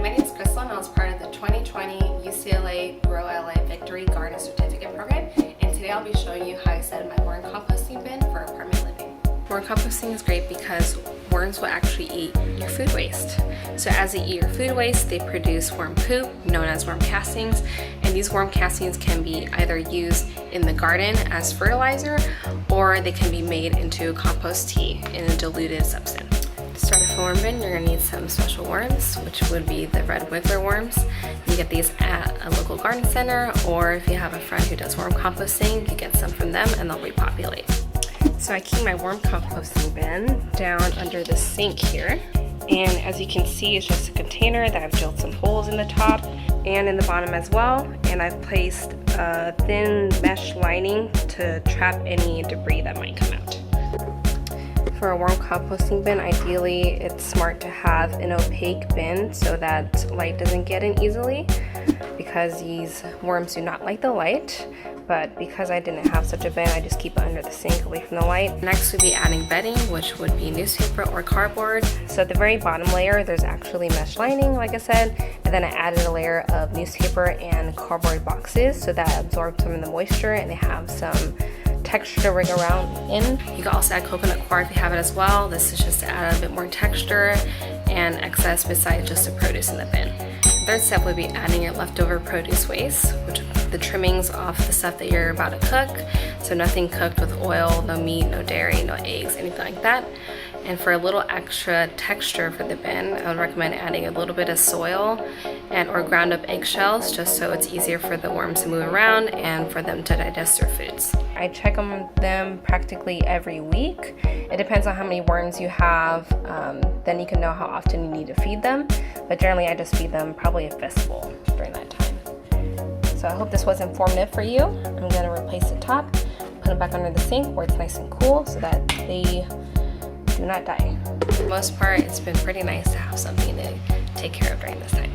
my name is Crystal and I was part of the 2020 UCLA GLAVG Victory Garden Certificate Program, and today I'll be showing you how I set my worm composting bin for apartment living. Worm composting is great because worms will actually eat your food waste. So as they eat your food waste, they produce worm poop, known as worm castings, and these worm castings can be either used in the garden as fertilizer, or they can be made into compost tea in a diluted substance. To start a worm bin, you're going to need some special worms, which would be the red wiggler worms. You get these at a local garden center, or if you have a friend who does worm composting, you get some from them and they'll repopulate. So I keep my worm composting bin down under the sink here, and as you can see, it's just a container that I've drilled some holes in the top and in the bottom as well, and I've placed a thin mesh lining to trap any debris that might come out. For a worm composting bin, ideally it's smart to have an opaque bin so that light doesn't get in easily, because these worms do not like the light. But because I didn't have such a bin, I just keep it under the sink away from the light. Next we'd be adding bedding, which would be newspaper or cardboard. So at the very bottom layer, there's actually mesh lining, like I said, and then I added a layer of newspaper and cardboard boxes so that absorbs some of the moisture and they have some texture to rig around in. You can also add coconut coir if you have it as well. This is just to add a bit more texture and excess besides just the produce in the bin. The third step would be adding your leftover produce waste, which the trimmings off the stuff that you're about to cook. So nothing cooked with oil, no meat, no dairy, no eggs, anything like that. And for a little extra texture for the bin, I would recommend adding a little bit of soil and or ground up eggshells, just so it's easier for the worms to move around and for them to digest their foods. I check on them practically every week. It depends on how many worms you have, then you can know how often you need to feed them. But generally I just feed them probably a fistful during that time. So I hope this was informative for you. I'm going to replace the top, put them back under the sink where it's nice and cool so that they do not die. For the most part, it's been pretty nice to have something to take care of during this time.